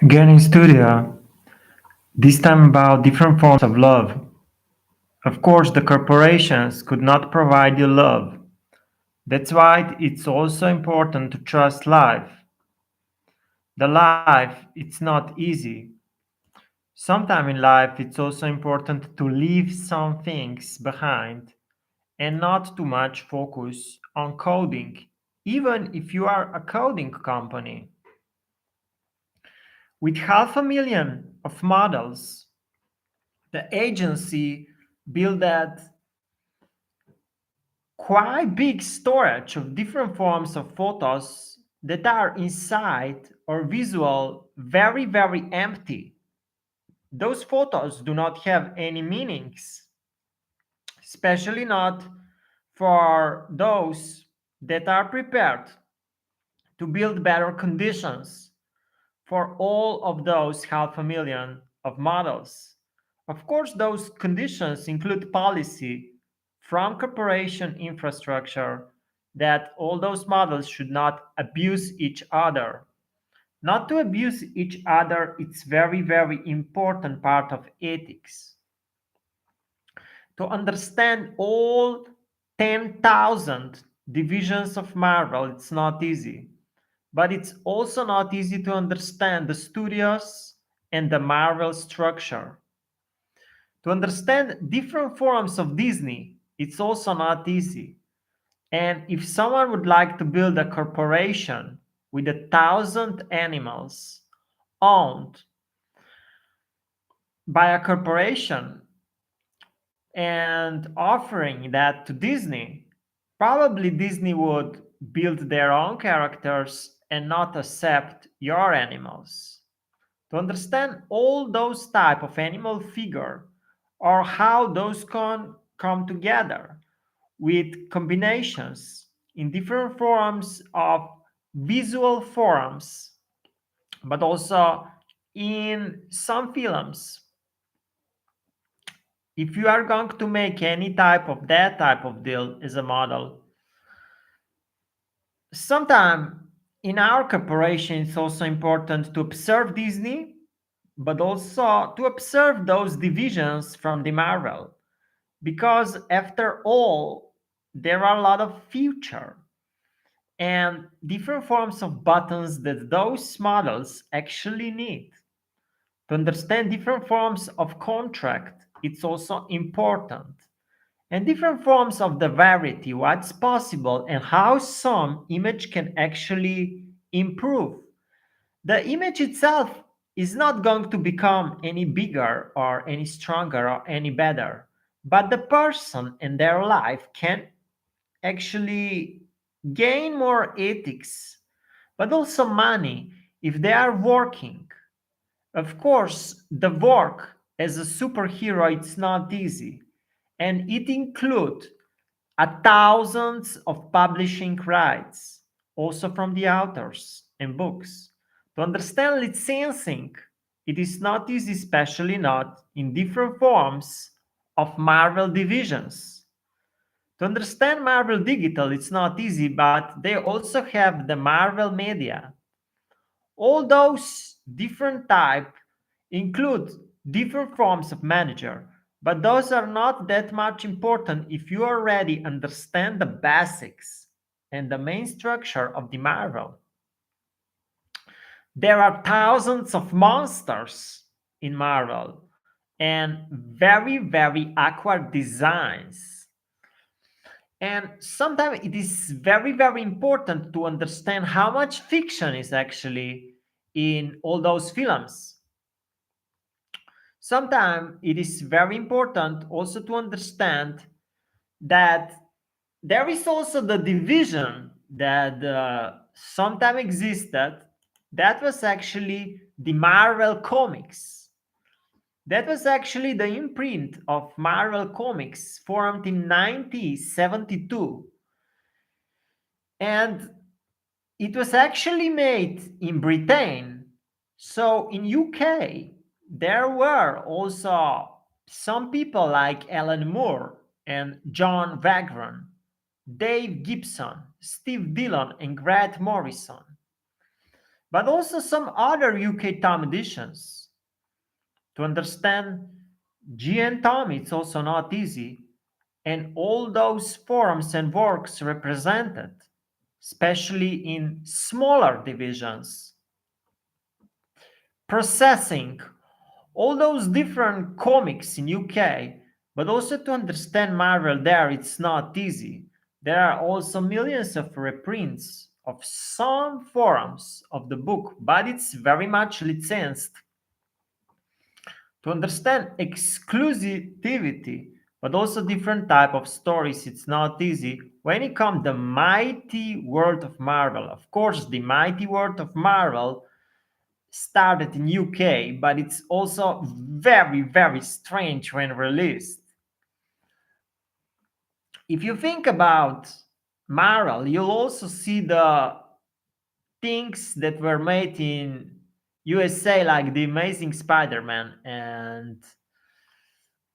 Again in studio, this time about different forms of love. Of course, the corporations could not provide you love. That's why it's also important to trust life. The life, it's not easy. Sometime in life, it's also important to leave some things behind and not too much focus on coding, even if you are a coding company. With 500,000 of models, the agency built that quite big storage of different forms of photos that are inside or visual very empty. Those photos do not have any meanings, especially not for those that are prepared to build better conditions for all of those 500,000 of models. Of course, those conditions include policy from corporation infrastructure that all those models should not abuse each other. Not to abuse each other, it's very important part of ethics. To understand all 10,000 divisions of Marvel, it's not easy. But it's also not easy to understand the studios and the Marvel structure. To understand different forms of Disney, it's also not easy. And if someone would like to build a corporation with 1,000 animals owned by a corporation and offering that to Disney, probably Disney would build their own characters and not accept your animals. To understand all those type of animal figure or how those can come together with combinations in different forms of visual forms, but also in some films. If you are going to make any type of that type of deal as a model, sometime in our corporation it's also important to observe Disney, but also to observe those divisions from the Marvel, because after all, there are a lot of future and different forms of buttons that those models actually need. To understand different forms of contract, it's also important. And different forms of the variety, what's possible, and how some image can actually improve. The image itself is not going to become any bigger or any stronger or any better, but the person and their life can actually gain more ethics, but also money if they are working. Of course, the work as a superhero it's not easy, and it includes thousands of publishing rights, also from the authors and books. To understand licensing, it is not easy, especially not in different forms of Marvel divisions. To understand Marvel Digital, it's not easy, but they also have the Marvel Media. All those different type include different forms of manager, but those are not that much important if you already understand the basics and the main structure of the Marvel. There are thousands of monsters in Marvel and very awkward designs. And sometimes it is very important to understand how much fiction is actually in all those films. Sometimes it is very important also to understand that there is also the division that sometime existed that was actually the Marvel Comics. That was actually the imprint of Marvel Comics formed in 1972. And it was actually made in Britain. So in UK, there were also some people like Alan Moore and John Vaughan, Dave Gibson, Steve Dillon, and Grant Morrison. but also some other UK Tom editions. To understand G and Tom, it's also not easy, and all those forms and works represented, especially in smaller divisions. Processing all those different comics in UK, but also to understand Marvel there, it's not easy. There are also millions of reprints of some forms of the book, but it's very much licensed. To understand exclusivity, but also different type of stories, it's not easy. When it comes the mighty world of Marvel, of course, the mighty world of Marvel started in UK, but it's also very, very strange when released. If you think about Marvel, you'll also see the things that were made in USA, like The Amazing Spider-Man, and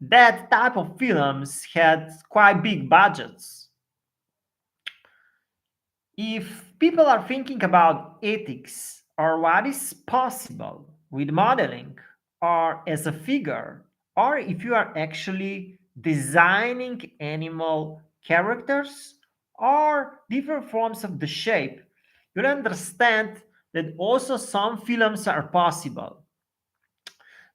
that type of films had quite big budgets. If people are thinking about ethics or what is possible with modeling or as a figure, or if you are actually designing animal characters or different forms of the shape, you'll understand that also some films are possible.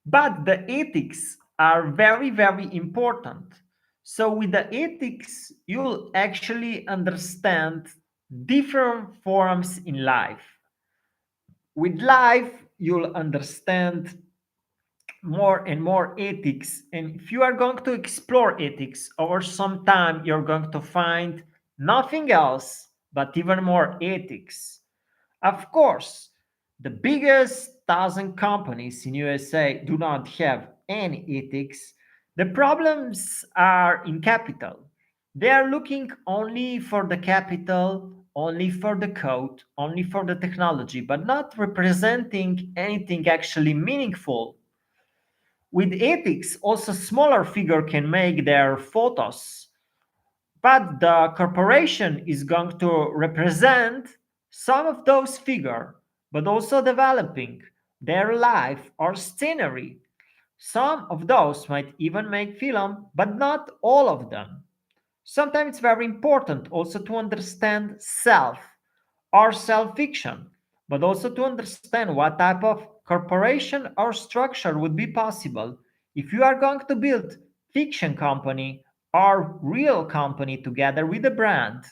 But the ethics are very, very important. So, with the ethics, you'll actually understand different forms in life. With life, you'll understand more and more ethics. And if you are going to explore ethics over some time, you're going to find nothing else but even more ethics. Of course, the biggest 1,000 companies in USA do not have any ethics. The problems are in capital. They are looking only for the capital, only for the code, only for the technology, but not representing anything actually meaningful. With ethics, also smaller figure can make their photos, but the corporation is going to represent some of those figures, but also developing their life or scenery. Some of those might even make film, but not all of them. Sometimes it's very important also to understand self or self fiction, but also to understand what type of corporation or structure would be possible if you are going to build fiction company or real company together with a brand.